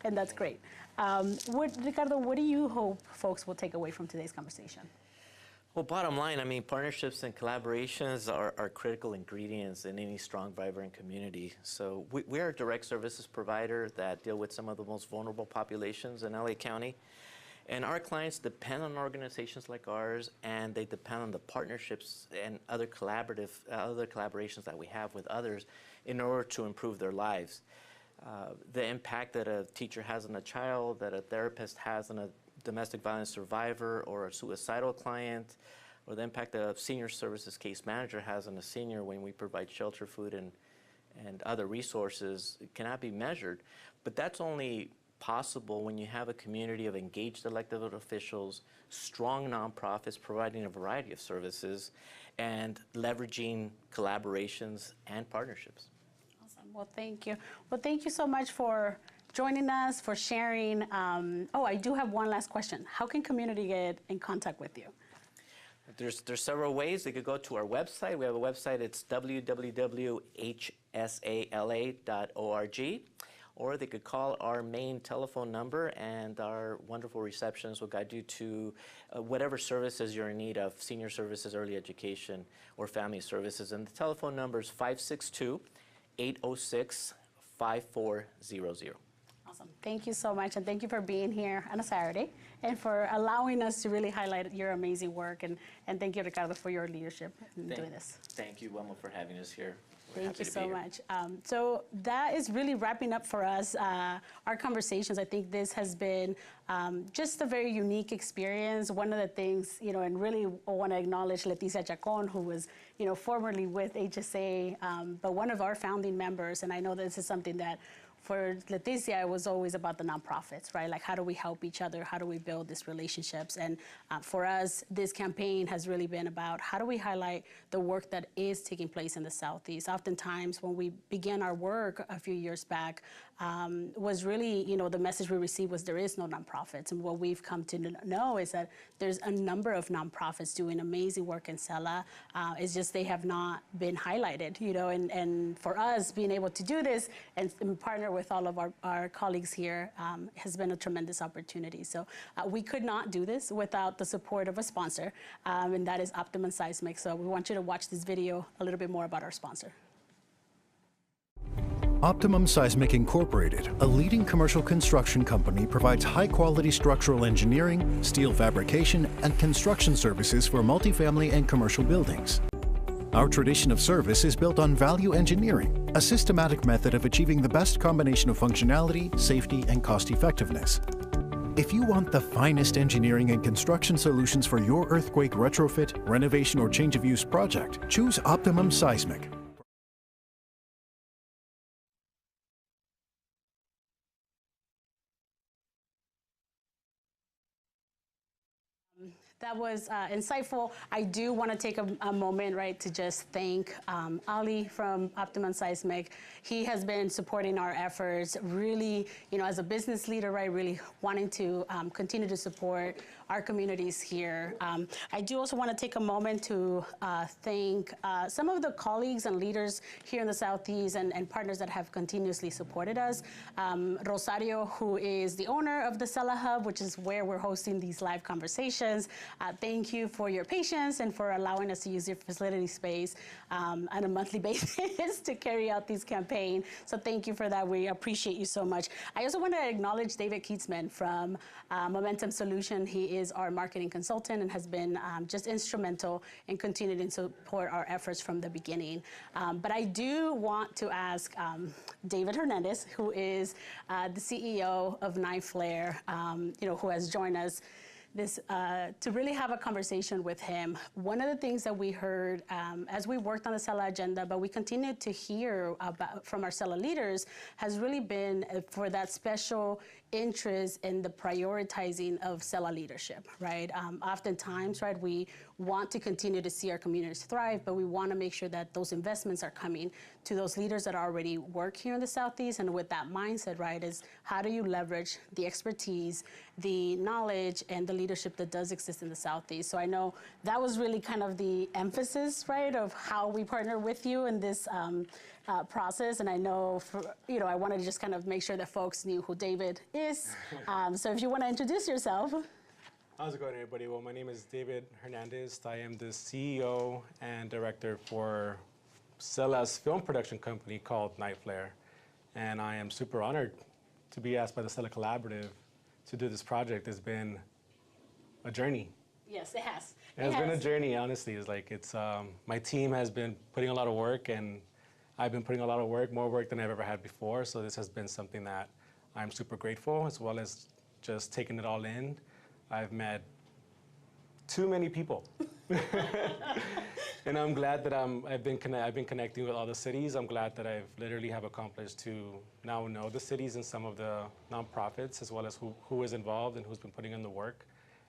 And that's great. Ricardo, what do you hope folks will take away from today's conversation? Well, bottom line, I mean, partnerships and collaborations are critical ingredients in any strong, vibrant community. So we are a direct services provider that deal with some of the most vulnerable populations in LA County. And our clients depend on organizations like ours, and they depend on the partnerships and other collaborations that we have with others in order to improve their lives. The impact that a teacher has on a child, that a therapist has on a domestic violence survivor or a suicidal client, or the impact that a senior services case manager has on a senior when we provide shelter, food, and other resources cannot be measured. But that's only possible when you have a community of engaged elected officials, strong nonprofits providing a variety of services, and leveraging collaborations and partnerships. Awesome. Well, thank you. Well, thank you so much for joining us, for sharing. Oh, I do have one last question. How can community get in contact with you? There's several ways. They could go to our website. We have a website. It's www.hsala.org. Or they could call our main telephone number, and our wonderful receptionists will guide you to whatever services you're in need of, senior services, early education, or family services. And the telephone number is 562-806-5400. Awesome. Thank you so much, and thank you for being here on a Saturday and for allowing us to really highlight your amazing work. And thank you, Ricardo, for your leadership in doing this. Thank you, Wilma, for having us here. Thank you so much. So that is really wrapping up for us our conversations. I think this has been just a very unique experience. One of the things, you know, and really want to acknowledge Leticia Chacon, who was, you know, formerly with HSA, but one of our founding members. And I know this is something that for Leticia, it was always about the nonprofits, right? Like, how do we help each other? How do we build these relationships? And for us, this campaign has really been about how do we highlight the work that is taking place in the Southeast. Oftentimes, when we began our work a few years back, was really, you know, the message we received was there is no nonprofits. And what we've come to know is that there's a number of nonprofits doing amazing work in SELA. It's just they have not been highlighted, you know, and for us, being able to do this and partner with all of our colleagues here has been a tremendous opportunity. So we could not do this without the support of a sponsor, and that is Optimum Seismic. So we want you to watch this video a little bit more about our sponsor. Optimum Seismic Incorporated, a leading commercial construction company, provides high-quality structural engineering, steel fabrication, and construction services for multifamily and commercial buildings. Our tradition of service is built on value engineering, a systematic method of achieving the best combination of functionality, safety, and cost-effectiveness. If you want the finest engineering and construction solutions for your earthquake retrofit, renovation, or change of use project, choose Optimum Seismic. That was insightful. I do want to take a moment, right, to just thank Ali from Optimum Seismic. He has been supporting our efforts, really, as a business leader, right, really wanting to continue to support our communities here. I do also want to take a moment to thank some of the colleagues and leaders here in the Southeast and partners that have continuously supported us. Rosario, who is the owner of the SELA Hub, which is where we're hosting these live conversations. Thank you for your patience and for allowing us to use your facility space on a monthly basis to carry out these campaigns. So thank you for that. We appreciate you so much. I also want to acknowledge David 𝐒𝐚𝐿𝐼 from Momentum Solution. He is our marketing consultant and has been just instrumental in continuing to support our efforts from the beginning. But I do want to ask David Hernandez, who is the CEO of 𝐼𝐼, who has joined us to really have a conversation with him. One of the things that we heard as we worked on the SELA agenda, but we continued to hear about from our SELA leaders, has really been for that special interest in the prioritizing of SELA leadership, right? Oftentimes, right, we want to continue to see our communities thrive, but we want to make sure that those investments are coming to those leaders that already work here in the Southeast. And with that mindset, right, is how do you leverage the expertise, the knowledge, and the leadership that does exist in the Southeast? So I know that was really kind of the emphasis, right, of how we partner with you in this process. And I know, I wanted to just kind of make sure that folks knew who David is. So if you want to introduce yourself. How's it going, everybody? Well, my name is David Hernandez. I am the CEO and director for SELA's film production company called 𝐼𝐼. And I am super honored to be asked by the SELA Collaborative to do this project. It's been a journey. Yes, it has. It's been a journey, honestly. It's my team has been putting a lot of work, and I've been putting a lot of work, more work than I've ever had before. So this has been something that I'm super grateful, as well as just taking it all in. I've met too many people. And I'm glad that I've been connecting with all the cities. I'm glad that I've literally have accomplished to now know the cities and some of the nonprofits, as well as who is involved and who's been putting in the work.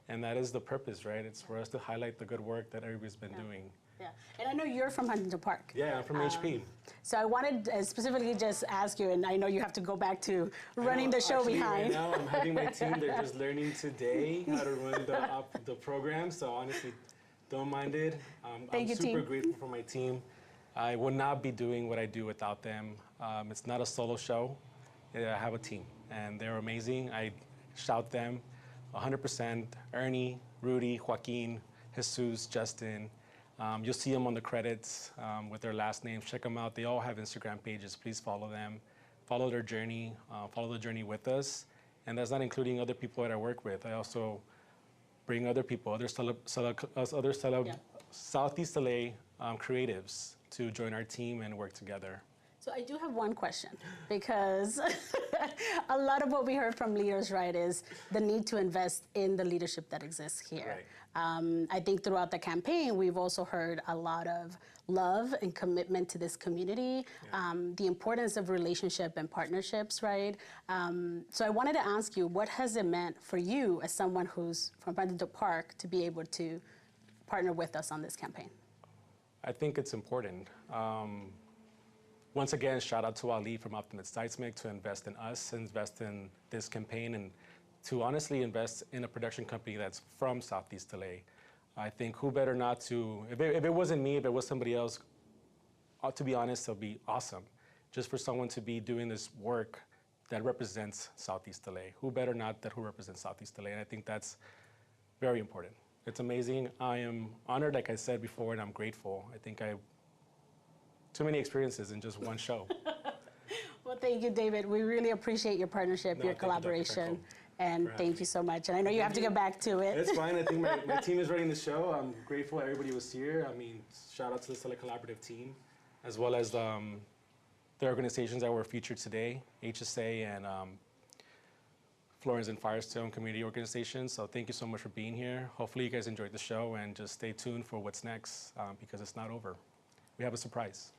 And that is the purpose, right? It's for us to highlight the good work that everybody's been doing. Yeah, and I know you're from Huntington Park. Yeah, I'm from HP. So I wanted to specifically just ask you, and I know you have to go back to running the show behind. Right now, I'm having my team. They're just learning today how to run the program. So honestly, don't mind it. I'm super grateful for my team. I would not be doing what I do without them. It's not a solo show. I have a team, and they're amazing. I shout them 100%. Ernie, Rudy, Joaquin, Jesus, Justin. You'll see them on the credits with their last names. Check them out. They all have Instagram pages. Please follow them. Follow their journey. Follow the journey with us. And that's not including other people that I work with. I also bring other people, other Southeast LA creatives to join our team and work together. So I do have one question, because a lot of what we heard from leaders, right, is the need to invest in the leadership that exists here. Right. I think throughout the campaign, we've also heard a lot of love and commitment to this community, the importance of relationship and partnerships, right? So I wanted to ask you, what has it meant for you as someone who's from Huntington Park to be able to partner with us on this campaign? I think it's important. Once again, shout out to Ali from Optimum Seismic to invest in us, invest in this campaign, and to honestly invest in a production company that's from Southeast LA. I think who better not to, if it wasn't me, if it was somebody else, to be honest, it'll be awesome. Just for someone to be doing this work that represents Southeast LA. Who better not that who represents Southeast LA? And I think that's very important. It's amazing. I am honored, like I said before, and I'm grateful. I think too many experiences in just one show. thank you, David. We really appreciate your partnership, your collaboration. And thank you so much. And I know you have to get back to it. It's fine. I think my team is running the show. I'm grateful everybody was here. I mean, shout out to the SELA Collaborative team, as well as the organizations that were featured today, HSA and Florence and Firestone community organizations. So thank you so much for being here. Hopefully you guys enjoyed the show, and just stay tuned for what's next, because it's not over. We have a surprise.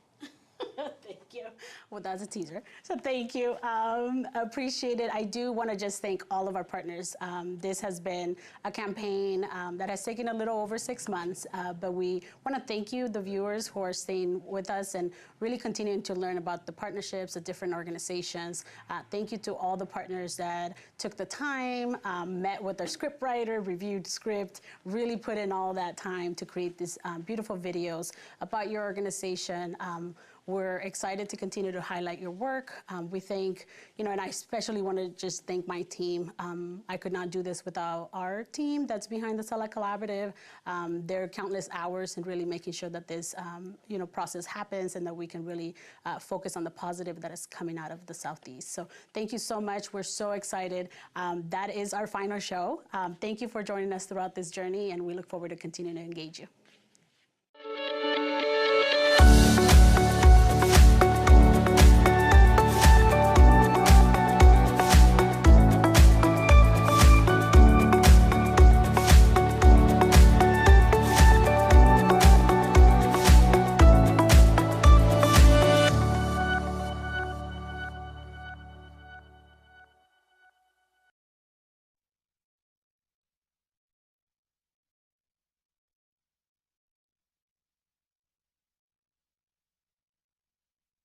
Thank you. Well, that's a teaser. So thank you. Appreciate it. I do want to just thank all of our partners. This has been a campaign that has taken a little over 6 months, but we want to thank you, the viewers who are staying with us and really continuing to learn about the partnerships of different organizations. Thank you to all the partners that took the time, met with our script writer, reviewed script, really put in all that time to create these beautiful videos about your organization. We're excited to continue to highlight your work. We thank, and I especially want to just thank my team. I could not do this without our team that's behind the SELA Collaborative. There are countless hours in really making sure that this, process happens and that we can really focus on the positive that is coming out of the Southeast. So thank you so much. We're so excited. That is our final show. Thank you for joining us throughout this journey, and we look forward to continuing to engage you.